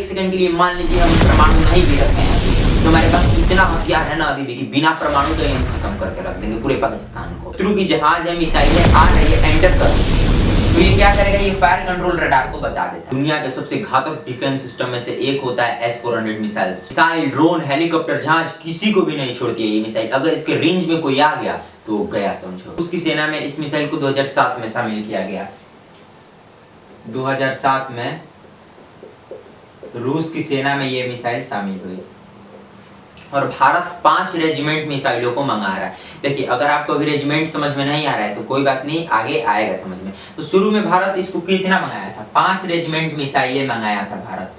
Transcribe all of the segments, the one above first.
एक सेकंड के लिए मान लीजिए हम परमाणु नहीं भी रखते हैं तो हमारे पास इतना हथियार है ना अभी भी कि बिना परमाणु के हम खत्म करके रख देंगे पूरे पाकिस्तान को। शत्रु की जहाज है, मिसाइल है, आ रही है, एंटर कर, तो ये क्या करेगा, ये फायर कंट्रोल रडार को बता देता है। दुनिया के सबसे घातक डिफेंस सिस्टम में से एक होता है S-400 मिसाइल, ड्रोन, हेलीकॉप्टर, जहाज, किसी को भी नहीं छोड़ती है ये मिसाइल। अगर इसके रेंज में कोई आ गया तो गया समझो। उसकी सेना में इस मिसाइल को 2007 में शामिल किया गया। 2007 में रूस की सेना में ये मिसाइल शामिल हुई और भारत 5 रेजिमेंट मिसाइलों को मंगा रहा है। देखिए अगर आपको अभी रेजिमेंट समझ में नहीं आ रहा है तो कोई बात नहीं, आगे आएगा समझ में। तो शुरू में भारत इसको कितना मंगाया था, 5 रेजिमेंट मिसाइलें मंगाया था भारत,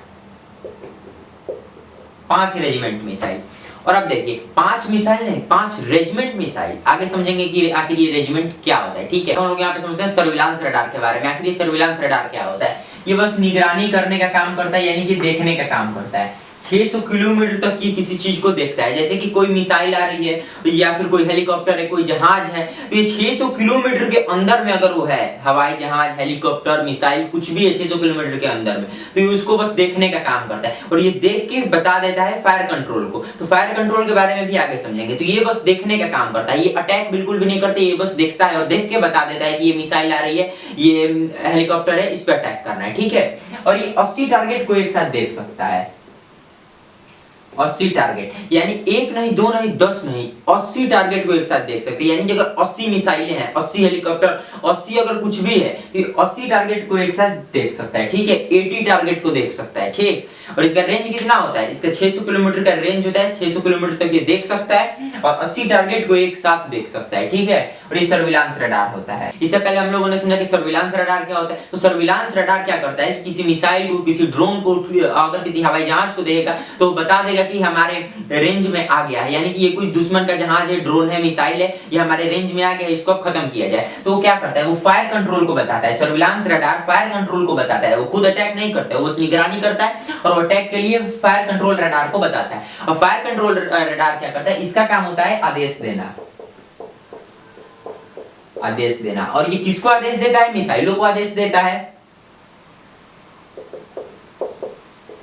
5 रेजिमेंट मिसाइल। और अब देखिए 5 मिसाइल नहीं, 5 रेजिमेंट मिसाइल। आगे समझेंगे कि आखिर ये रेजिमेंट क्या होता है। ठीक है, हम लोग यहाँ पे समझते हैं सर्विलांस रडार के बारे में। आखिर ये सर्विलांस रडार क्या होता है, ये बस निगरानी करने का काम करता है, यानी कि देखने का काम करता है। 600 किलोमीटर तक ये किसी चीज को देखता है, जैसे कि कोई मिसाइल आ रही है या फिर कोई हेलीकॉप्टर है, कोई जहाज है, तो ये 600 किलोमीटर के अंदर में अगर वो है, हवाई जहाज, हेलीकॉप्टर, मिसाइल, कुछ भी है 600 किलोमीटर के अंदर में, तो ये उसको बस देखने का काम करता है और ये देख के बता देता है फायर कंट्रोल को। तो फायर कंट्रोल के बारे में भी आगे समझेंगे। तो ये बस देखने का काम करता है, ये अटैक बिल्कुल भी नहीं करते, ये बस देखता है और देख के बता देता है कि ये मिसाइल आ रही है, ये हेलीकॉप्टर है, इस पर अटैक करना है। ठीक है, और ये 80 टारगेट को एक साथ देख सकता है। 80 टारगेट, यानी एक नहीं, दो नहीं, 10 नहीं, 80 टारगेट को एक साथ देख सकते हैं। यानी कि अगर 80 मिसाइलें हैं, 80 हेलीकॉप्टर, 80 अगर कुछ भी है तो 80 टारगेट को एक साथ देख सकता है। ठीक है, 80 टारगेट को देख सकता है। ठीक, और इसका रेंज कितना होता है, इसका 600 किलोमीटर का रेंज होता है, 600 किलोमीटर तक ये देख सकता है और 80 टारगेट को एक साथ देख सकता है। ठीक है, और ये सर्विलांस रडार होता है। इससे पहले हम लोगों ने समझा कि सर्विलांस रडार क्या होता है। तो सर्विलांस रडार क्या करता है कि किसी मिसाइल को, किसी ड्रोन को, अगर किसी हवाई जहाज को देखेगा तो बता देगा कि हमारे रेंज में आ गया है, यानी कि ये कोई दुश्मन का जहाज है, ड्रोन है, मिसाइल है, ये हमारे रेंज में आ गया है, इसको अब खत्म किया जाए। तो वो क्या करता है, वो फायर कंट्रोल को बताता है। सर्विलांस रडार फायर कंट्रोल को बताता है, वो खुद अटैक नहीं करता है, वो बस निगरानी करता है और वो अटैक के लिए फायर कंट्रोल रडार को बताता है। और फायर कंट्रोल रडार क्या करता है, इसका काम होता है आदेश देना, आदेश देना। और ये किसको आदेश देता है, मिसाइलों को आदेश देता है।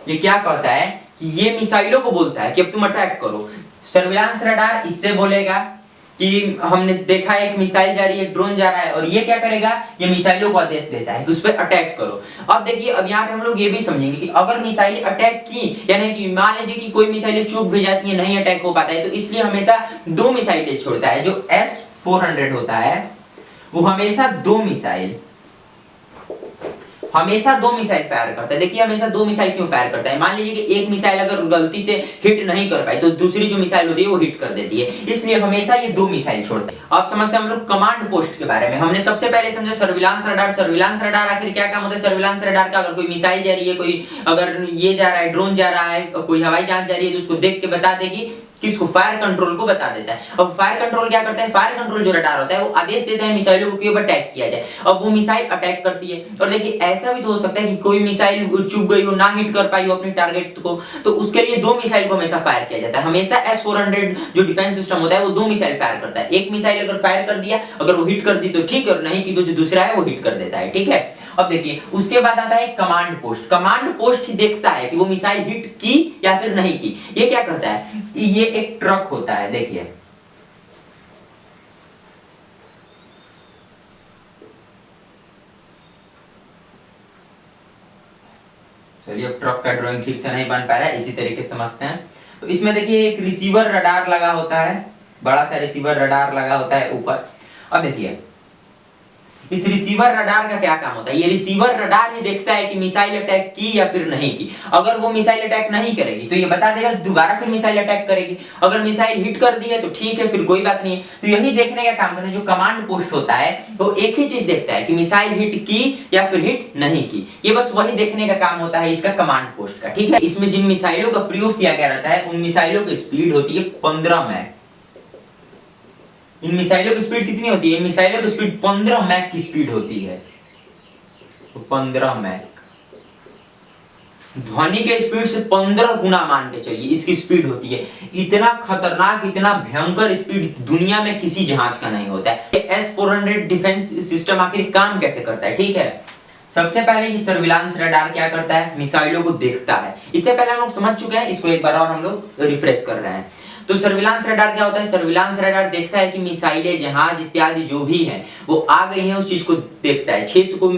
ये क्या कहता है कि ये मिसाइलों को बोलता है कि अब तुम अटैक करो। सर्विलांस रडार इससे बोलेगा कि हमने देखा एक मिसाइल जा रही है, एक ड्रोन जा रहा है, और ये क्या करेगा, ये मिसाइलों को आदेश देता है कि उस पर अटैक करो। अब देखिए, अब यहाँ पे हम लोग ये भी समझेंगे कि अगर मिसाइल अटैक की, यानी कि मान लीजिए कि कोई मिसाइलें चूक भी जाती है, नहीं अटैक हो पाता है, तो इसलिए हमेशा 2 मिसाइलें छोड़ता है। जो S-400 होता है वो हमेशा 2 मिसाइल फायर करता है। देखिए हमेशा 2 मिसाइल क्यों फायर करता है, मान लीजिए कि एक मिसाइल अगर गलती से हिट नहीं कर पाई तो दूसरी जो मिसाइल होती है वो हिट कर देती है, इसलिए हमेशा ये 2 मिसाइल छोड़ता है। अब समझते हैं हम लोग कमांड पोस्ट के बारे में। हमने सबसे पहले समझा सर्विलांस रडार। सर्विलांस रडार आखिर क्या काम होता है, सर्विलांस रडार का अगर कोई मिसाइल जा रही है, कोई अगर ये जा रहा है, ड्रोन जा रहा है, कोई हवाई जहाज जा रही है, तो उसको देख के बता देगी, किसको, फायर कंट्रोल को बता देता है। अब फायर कंट्रोल क्या करता है, फायर कंट्रोल जो रडार होता है वो आदेश देता है मिसाइलों को कि अटैक किया जाए। अब वो मिसाइल अटैक करती है। और देखिए ऐसा भी तो हो सकता है कि कोई मिसाइल चूक गई हो, ना हिट कर पाई हो अपने टारगेट को, तो उसके लिए 2 मिसाइल को हमेशा फायर किया जाता है। हमेशा S-400 जो डिफेंस सिस्टम होता है वो 2 मिसाइल फायर करता है। एक मिसाइल अगर फायर कर दिया, अगर वो हिट कर दी तो ठीक है, और नहीं की तो जो दूसरा है वो हिट कर देता है। ठीक है, अब देखिए उसके बाद आता है कमांड पोस्ट। कमांड पोस्ट ही देखता है कि वो मिसाइल हिट की या फिर नहीं की। ये क्या करता है, ये एक ट्रक होता है, देखिए चलिए अब ट्रक का ड्राइंग ठीक से नहीं बन पा रहा है, इसी तरीके से समझते हैं। तो इसमें देखिए एक रिसीवर रडार लगा होता है, बड़ा सा रिसीवर रडार लगा होता है ऊपर। अब देखिए इस रिसीवर रडार का क्या काम होता है, ये रिसीवर रडार ही देखता है कि मिसाइल अटैक की या फिर नहीं की। अगर वो मिसाइल अटैक नहीं करेगी तो ये बता देगा, दोबारा फिर मिसाइल अटैक करेगी। अगर मिसाइल हिट कर दी है तो ठीक है, फिर कोई बात नहीं है। तो यही देखने का काम करता है। जो कमांड पोस्ट होता है वो एक ही चीज देखता है कि मिसाइल हिट की या फिर हिट नहीं की, ये बस वही देखने का काम होता है इसका कमांड पोस्ट का। ठीक है, इसमें जिन मिसाइलों का प्रयोग किया गया रहता है उन मिसाइलों की स्पीड होती है 15 मैक। इन मिसाइलों की स्पीड कितनी होती है, इन मिसाइलों की स्पीड 15 मैक की स्पीड होती है। तो 15 मैक, ध्वनि के स्पीड से 15 गुना मान के चलिए इसकी स्पीड होती है। इतना खतरनाक, इतना भयंकर स्पीड दुनिया में किसी जहाज का नहीं होता है। S-400 डिफेंस सिस्टम आखिर काम कैसे करता है, ठीक है। सबसे पहले ये सर्विलांस रडार क्या करता है, मिसाइलों को देखता है। इससे पहले हम लोग समझ चुके हैं, इसको एक बार और हम लोग रिफ्रेश कर रहे हैं। तो सर्विलांस रडार क्या होता है, सर्विलांस रडार देखता है कि मिसाइलें, जहाज इत्यादि जो भी हैं वो आ गई हैं, उस चीज को देखता है। 600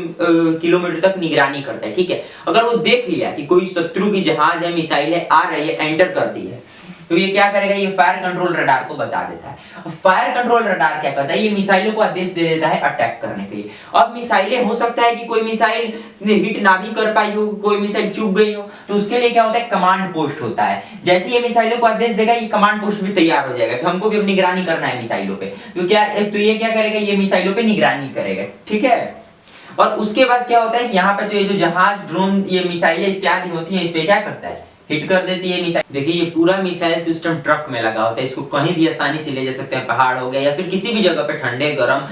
किलोमीटर तक निगरानी करता है, ठीक है। अगर वो देख लिया कि कोई शत्रु की जहाज है, मिसाइलें आ रही है, एंटर कर दी है, तो ये क्या करेगा, ये फायर कंट्रोल रडार को बता देता है। फायर कंट्रोल रडार क्या करता है, ये मिसाइलों को आदेश दे देता है अटैक करने के लिए। अब मिसाइलें, हो सकता है कि कोई मिसाइल हिट ना भी कर पाई हो, कोई मिसाइल चूक गई हो, तो उसके लिए क्या होता है, कमांड पोस्ट होता है। जैसे ये मिसाइलों को आदेश देगा, ये कमांड पोस्ट भी तैयार हो जाएगा कि हमको भी अब निगरानी करना है मिसाइलों पे। तो ये क्या करेगा, ये मिसाइलों पे निगरानी करेगा, ठीक है। और उसके बाद क्या होता है कि यहाँ पे तो ये जो जहाज, ड्रोन, ये मिसाइलें इत्यादि होती हैं, इस पे क्या करता है, हिट कर देती है मिसाइल। देखिए ये पूरा मिसाइल सिस्टम ट्रक में लगा होता है, इसको कहीं भी आसानी से ले जा सकते हैं, पहाड़ हो गया या फिर किसी भी जगह पे, ठंडे गर्म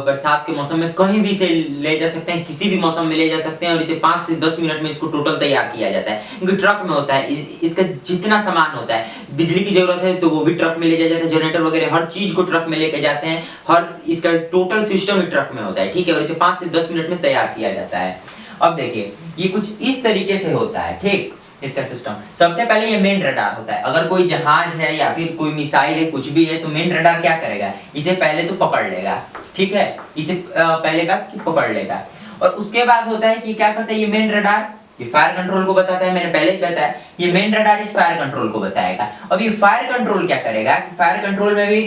बरसात के मौसम में कहीं भी से ले जा सकते हैं, किसी भी मौसम में ले जा सकते हैं। और इसे 5 से 10 मिनट में इसको टोटल तैयार किया जाता है, क्योंकि ट्रक में होता है। इसका जितना सामान होता है, बिजली की जरूरत है तो वो भी ट्रक में ले जाया जाता है, जनरेटर वगैरह हर चीज को ट्रक में लेके जाते हैं, हर इसका टोटल सिस्टम ही ट्रक में होता है, ठीक है। और इसे 5 से 10 मिनट में तैयार किया जाता है। अब देखिए ये कुछ इस तरीके से होता है, ठीक, इसका सिस्टम। सबसे पहले ये मेन रडार होता है। अगर कोई जहाज है या फिर कोई मिसाइल है, कुछ भी है, तो मेन रडार क्या करेगा, इसे पहले तो पकड़ लेगा, ठीक है, इसे पहले बात कि पकड़ लेगा। और उसके बाद होता है कि क्या करता है ये मेन रडार, ये फायर कंट्रोल को बताता है। मैंने पहले ही बताया, ये मेन रडार इस फायर कंट्रोल को बताएगा। अब ये फायर कंट्रोल क्या करेगा, फायर कंट्रोल में भी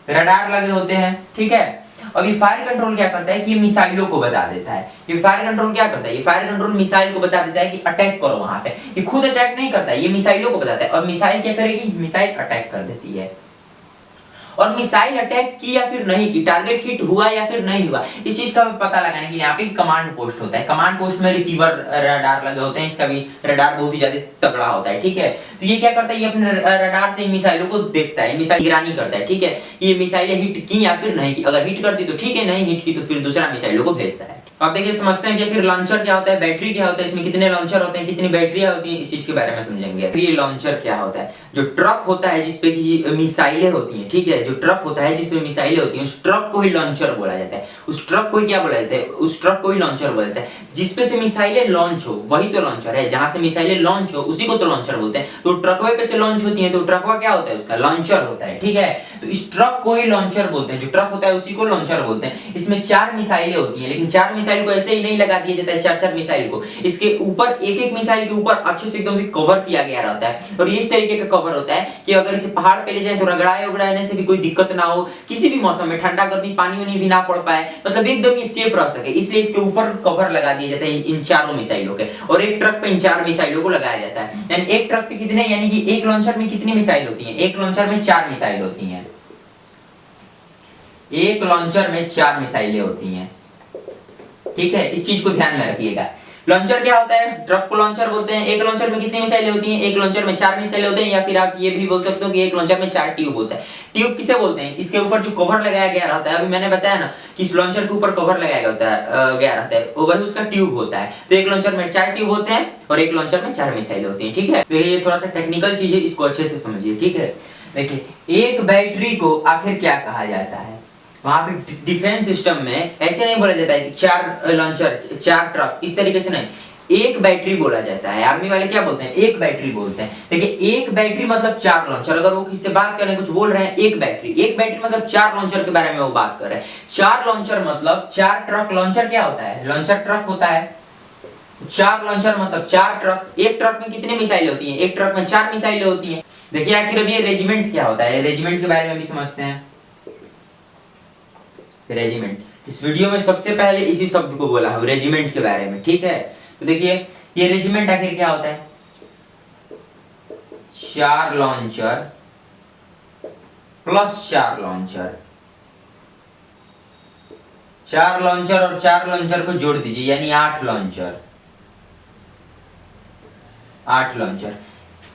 रडार लगे होते हैं, ठीक है। अब ये फायर कंट्रोल क्या करता है कि ये मिसाइलों को बता देता है। ये फायर कंट्रोल क्या करता है, ये फायर कंट्रोल मिसाइल को बता देता है कि अटैक करो वहां पे। ये खुद अटैक नहीं करता है, ये मिसाइलों को बताता है। और मिसाइल क्या करेगी, मिसाइल अटैक कर देती है। और मिसाइल अटैक की या फिर नहीं की, टारगेट हिट हुआ या फिर नहीं हुआ, इस चीज का पता लगाने के लिए यहाँ पे कमांड पोस्ट होता है। कमांड पोस्ट में रिसीवर रडार लगे होते हैं, इसका भी रडार बहुत ही ज्यादा तगड़ा होता है, ठीक है। तो ये क्या करता है, ये अपने रडार से मिसाइलों को देखता है, मिसाइल निगरानी करता है, ठीक है। ये मिसाइलें हिट की या फिर नहीं की, अगर हिट करती तो ठीक है, नहीं हिट की तो फिर दूसरा मिसाइलों को भेजता है। आप देखिए समझते हैं कि आखिर लॉन्चर क्या होता है, बैटरी क्या होता है, इसमें कितने लॉन्चर होते हैं, कितनी बैटरियां होती हैं, इस चीज के बारे में समझेंगे। ये लॉन्चर क्या होता है, जो ट्रक होता है जिसपे की मिसाइलें होती हैं, ठीक है, जो ट्रक होता है जिसपे मिसाइलें होती हैं, उस ट्रक को ही लॉन्चर बोला जाता है। उस ट्रक को ही क्या बोला जाता है, उस ट्रक को ही लॉन्चर बोला जाता है। जिसपे से मिसाइलें लॉन्च हो वही तो लॉन्चर है, जहां से मिसाइलें लॉन्च हो उसी को तो लॉन्चर बोलते हैं। तो ट्रकवे पे से लॉन्च होती है, तो ट्रकवा क्या होता है, उसका लॉन्चर होता है, ठीक है। तो इस ट्रक को ही लॉन्चर बोलते हैं, जो ट्रक होता है उसी को लॉन्चर बोलते हैं। इसमें 4 मिसाइलें होती हैं, लेकिन 4 मिसाइल को ऐसे ही नहीं लगा दिया जाता है, 4-4 मिसाइल को इसके ऊपर, एक-एक मिसाइल के ऊपर अच्छे से एकदम से कवर किया गया रहता है। और इस तरीके का कवर होता है कि अगर इसे पहाड़ पे ले जाए तो रगड़ाने से भी कोई दिक्कत ना हो, किसी भी मौसम में ठंडा गर्मी पानी उनी भी ना पड़ पाए, मतलब एकदम ये सेफ रह सके, इसलिए इसके ऊपर कवर लगा दिया जाता है इन चारों मिसाइलों के। और एक ट्रक पे इन 4 मिसाइलों को लगाया जाता है। यानी एक ट्रक पे कितने, यानी कि एक लॉन्चर में कितनी मिसाइल होती है, एक लॉन्चर में 4 मिसाइल होती हैं, एक लॉन्चर में 4 मिसाइलें होती हैं, ठीक है। इस चीज को ध्यान में रखिएगा। लॉन्चर क्या होता है, ट्रक को लॉन्चर बोलते हैं। एक लॉन्चर में कितनी मिसाइलें होती हैं, एक लॉन्चर में 4 मिसाइलें होते हैं, या फिर आप ये भी बोल सकते हो कि एक लॉन्चर में 4 ट्यूब होता है। ट्यूब किसे बोलते हैं, इसके ऊपर जो कवर लगाया गया रहता है, अभी मैंने बताया ना कि इस लॉन्चर के ऊपर कवर लगाया गया रहता है, वही उसका ट्यूब होता है। तो एक लॉन्चर में 4 ट्यूब होते हैं और एक लॉन्चर में 4 मिसाइलें होती हैं, ठीक है। तो ये थोड़ा सा टेक्निकल चीज है, इसको अच्छे से समझिए, ठीक है। देखिए एक बैटरी को आखिर क्या कहा जाता है, वहां पे डिफेंस सिस्टम में ऐसे नहीं बोला जाता है कि 4 लॉन्चर 4 ट्रक, इस तरीके से नहीं, एक बैटरी बोला जाता है। आर्मी वाले क्या बोलते हैं, एक बैटरी बोलते हैं। देखिए एक बैटरी मतलब 4 लॉन्चर, अगर वो किससे बात कर रहे हैं, कुछ बोल रहे हैं, एक बैटरी मतलब 4 लॉन्चर के बारे में वो बात कर रहे हैं। 4 लॉन्चर मतलब 4 ट्रक। लॉन्चर क्या होता है, लॉन्चर ट्रक होता है। 4 लॉन्चर मतलब 4 ट्रक। एक ट्रक में कितनी मिसाइल होती हैं, एक ट्रक में 4 मिसाइलें होती हैं। देखिए आखिर अब ये रेजिमेंट क्या होता है, रेजिमेंट के बारे में भी समझते हैं। रेजिमेंट, इस वीडियो में सबसे पहले इसी शब्द को बोला है, रेजिमेंट के बारे में, ठीक है। तो देखिए ये रेजिमेंट आखिर क्या होता है, 4 लॉन्चर प्लस 4 लॉन्चर, 4 लॉन्चर और 4 लॉन्चर को जोड़ दीजिए, यानी 8 लॉन्चर। 8 लॉन्चर,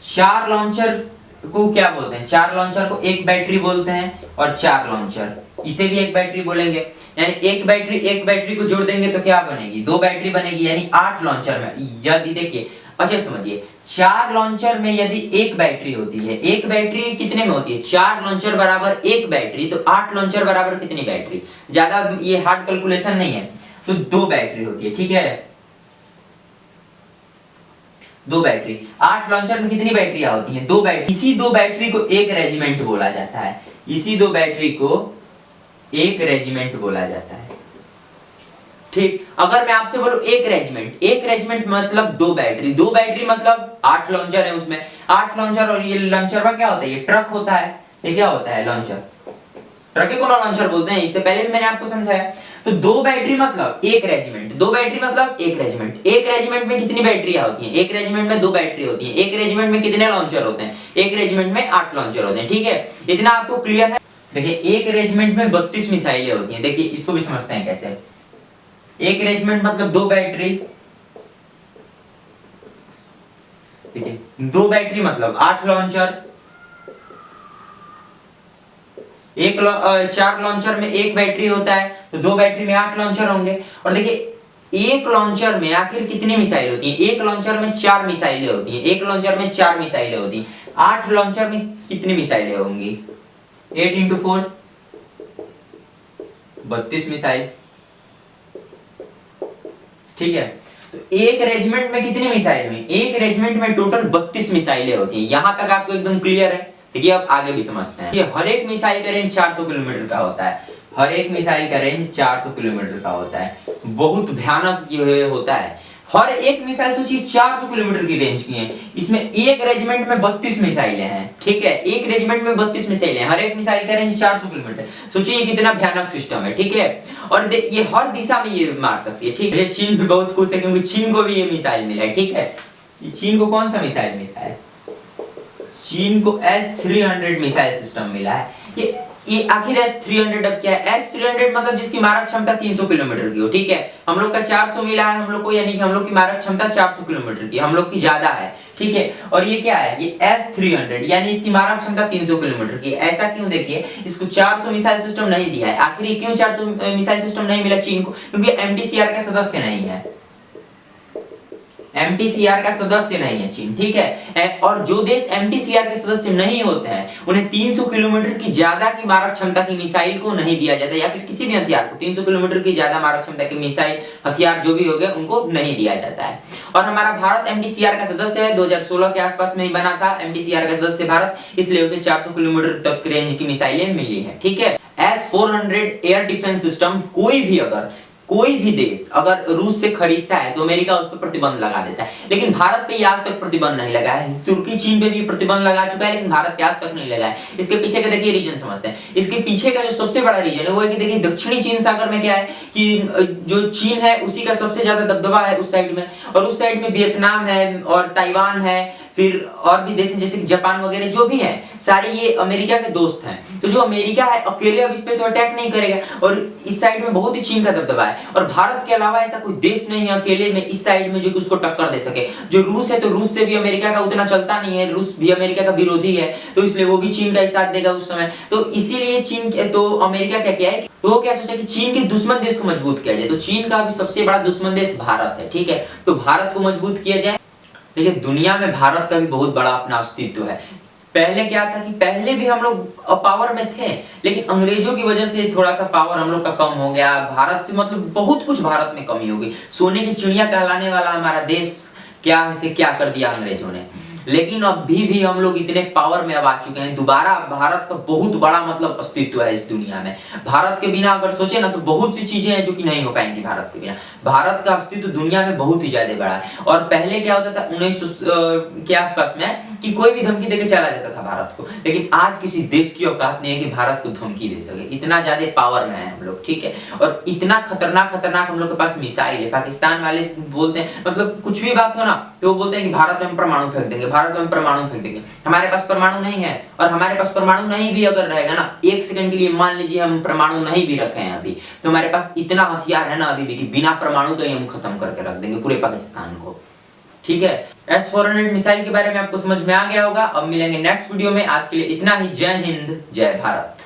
4 लॉन्चर को क्या बोलते हैं, 4 लॉन्चर को एक बैटरी बोलते हैं, और 4 लॉन्चर इसे भी एक बैटरी बोलेंगे। यानी एक बैटरी को जोड़ देंगे तो क्या बनेगी, 2 बैटरी बनेगी, यानी 8 लॉन्चर में। यदि देखिए अच्छे समझिए, 4 लॉन्चर में यदि एक बैटरी होती है, एक बैटरी कितने में होती है, 4 लॉन्चर बराबर एक बैटरी, तो 8 लॉन्चर बराबर कितनी बैटरी। ज्यादा ये हार्ड कैलकुलेशन नहीं है। तो तो 2 बैटरी होती है, ठीक है, 2 बैटरी। 8 लॉन्चर में कितनी बैटरियां होती हैं? 2 बैटरी। इसी 2 बैटरी को एक रेजिमेंट बोला जाता है, इसी 2 बैटरी को एक रेजिमेंट बोला जाता है, ठीक। अगर मैं आपसे बोलूं एक रेजिमेंट मतलब 2 बैटरी, 2 बैटरी मतलब 8 लॉन्चर है उसमें, 8 लॉन्चर। और ये लॉन्चर का क्या होता है? ये ट्रक होता है। ये क्या होता है? लॉन्चर। ट्रक को लॉन्चर बोलते हैं, इससे पहले भी मैंने आपको समझाया। तो 2 बैटरी मतलब एक रेजिमेंट, 2 बैटरी मतलब एक रेजिमेंट। एक रेजिमेंट में कितनी बैटरियां होती हैं? एक रेजिमेंट में 2 बैटरी होती हैं। एक रेजिमेंट में कितने लॉन्चर होते हैं? एक रेजिमेंट में 8 लॉन्चर होते हैं, ठीक है। इतना आपको क्लियर है? देखिए एक रेजिमेंट में 32 मिसाइलें होती हैं। देखिए इसको भी समझते हैं कैसे। एक रेजिमेंट मतलब 2 बैटरी, ठीक है, 2 बैटरी मतलब 8 लॉन्चर। 4 लॉन्चर में एक बैटरी होता है, तो 2 बैटरी में 8 लॉन्चर होंगे। और देखिए एक लॉन्चर में आखिर कितनी मिसाइल होती हैं? एक लॉन्चर में 4 मिसाइलें होती हैं, एक लॉन्चर में 4 मिसाइलें होती हैं। 8 लॉन्चर में कितनी मिसाइलें होंगी? 8 × 4 32 मिसाइल, ठीक है। तो एक रेजिमेंट में कितनी मिसाइल हुई? एक रेजिमेंट में टोटल 32 मिसाइलें होती हैं। यहां तक आपको एकदम क्लियर है? देखिए अब आगे भी समझते हैं। ये हर एक मिसाइल का रेंज 400 किलोमीटर का होता है, हर एक मिसाइल का रेंज 400 किलोमीटर का होता है। बहुत भयानक ये होता है। हर एक मिसाइल सोचिए 400 किलोमीटर की रेंज की है। इसमें एक रेजिमेंट में 32 मिसाइलें हैं, ठीक है, एक रेजिमेंट में 32 मिसाइलें, हर एक मिसाइल का रेंज 400 किलोमीटर। सोचिए ये कितना भयानक सिस्टम है, ठीक है। और ये हर दिशा में ये मार सकती है, ठीक है। चीन भी बहुत खुश है क्योंकि चीन को भी ये मिसाइल मिला है, ठीक है। चीन को कौन सा मिसाइल मिला है? चीन को S-300 मिसाइल सिस्टम मिला है। ये आखिर S-300 अब क्या है? S-300 मतलब जिसकी मारक क्षमता 300 किलोमीटर की हो, ठीक है। हम लोग का 400 मिला है हम लोग को, यानी कि हम लोग की मारक क्षमता 400 किलोमीटर की, हम लोग की ज्यादा है, ठीक है। और ये क्या है? ये S-300 यानी इसकी मारक क्षमता 300 किलोमीटर की। ऐसा क्यों? देखिए इसको 400 मिसाइल सिस्टम नहीं दिया है। आखिर क्यों 400 मिसाइल सिस्टम नहीं मिला चीन को? क्योंकि MTCR का सदस्य नहीं है, MTCR का सदस्य नहीं है चीन, ठीक है। और जो देश MTCR के सदस्य नहीं होते हैं उन्हें 300 किलोमीटर की ज्यादा की मारक क्षमता की मिसाइल को नहीं दिया जाता, या फिर किसी भी हथियार को 300 किलोमीटर की ज्यादा मारक क्षमता की मिसाइल हथियार जो भी हो गए उनको नहीं दिया जाता है। और हमारा भारत MTCR का सदस्य है, 2016 के आसपास में ही बना था MTCR का सदस्य भारत, इसलिए उसे 400 किलोमीटर तक रेंज की मिसाइलें मिली है, ठीक है। S-400 एयर डिफेंस सिस्टम कोई भी देश अगर रूस से खरीदता है तो अमेरिका उस पर प्रतिबंध लगा देता है, लेकिन भारत पे आज तक प्रतिबंध नहीं लगा है। तुर्की चीन पे भी प्रतिबंध लगा चुका है, लेकिन भारत पे आज तक नहीं लगा है। इसके पीछे का देखिए रीजन समझते हैं। इसके पीछे का जो सबसे बड़ा रीजन है वो है कि देखिए दक्षिणी चीन सागर में क्या है कि जो चीन है उसी का सबसे ज्यादा दबदबा है उस साइड में, और उस साइड में वियतनाम है और ताइवान है, फिर और भी देश हैं जैसे जापान वगैरह जो भी है, सारे ये अमेरिका के दोस्त हैं। तो जो अमेरिका है अकेले अब इस पे तो अटैक नहीं करेगा, और इस साइड में बहुत ही चीन का दबदबा है, और भारत के अलावा ऐसा कोई देश नहीं है अकेले में इस साइड में जो उसको टक्कर दे सके। जो रूस है तो रूस से भी अमेरिका का उतना चलता नहीं है, रूस भी अमेरिका का विरोधी है, तो इसलिए वो भी चीन का ही साथ देगा उस समय। तो इसीलिए चीन तो अमेरिका क्या किया है, तो वो क्या सोचा कि चीन के दुश्मन देश को मजबूत किया जाए। तो चीन का भी सबसे बड़ा दुश्मन देश भारत है, ठीक है, तो भारत को मजबूत किया जाए। देखिए दुनिया में भारत का भी बहुत बड़ा अपना अस्तित्व है। पहले क्या था कि पहले भी हम लोग पावर में थे, लेकिन अंग्रेजों की वजह से थोड़ा सा पावर हम लोग का कम हो गया। भारत से मतलब बहुत कुछ भारत में कमी हो गई। सोने की चिड़िया कहलाने वाला हमारा देश क्या से क्या कर दिया अंग्रेजों ने। लेकिन अभी भी हम लोग इतने पावर में अब आ चुके हैं, दोबारा भारत का बहुत बड़ा मतलब अस्तित्व है इस दुनिया में। भारत के बिना अगर सोचे ना तो बहुत सी चीजें हैं जो कि नहीं हो पाएंगी भारत के बिना। भारत का अस्तित्व दुनिया में बहुत ही ज्यादा बड़ा है। और पहले क्या होता था 1900 के आसपास में कि कोई भी धमकी देके चला जाता था भारत को, लेकिन आज किसी देश की औकात नहीं है कि भारत को धमकी दे सके। इतना ज्यादा पावर में है हम लोग, ठीक है। और इतना खतरनाक हम लोग के पास मिसाइल है। पाकिस्तान वाले बोलते हैं मतलब कुछ भी बात हो ना तो वो बोलते हैं कि भारत में हम परमाणु फेंक देंगे, भारत में हम परमाणु फेंक देंगे। हमारे पास परमाणु नहीं है, और हमारे पास परमाणु नहीं भी अगर रहेगा ना, एक सेकंड के लिए मान लीजिए हम परमाणु नहीं भी रखे हैं अभी, तो हमारे पास इतना हथियार है ना अभी भी कि बिना परमाणु के ही हम खत्म करके रख देंगे पूरे पाकिस्तान को, ठीक है। S-400 मिसाइल के बारे में आपको समझ में आ गया होगा। अब मिलेंगे नेक्स्ट वीडियो में। आज के लिए इतना ही। जय हिंद, जय भारत।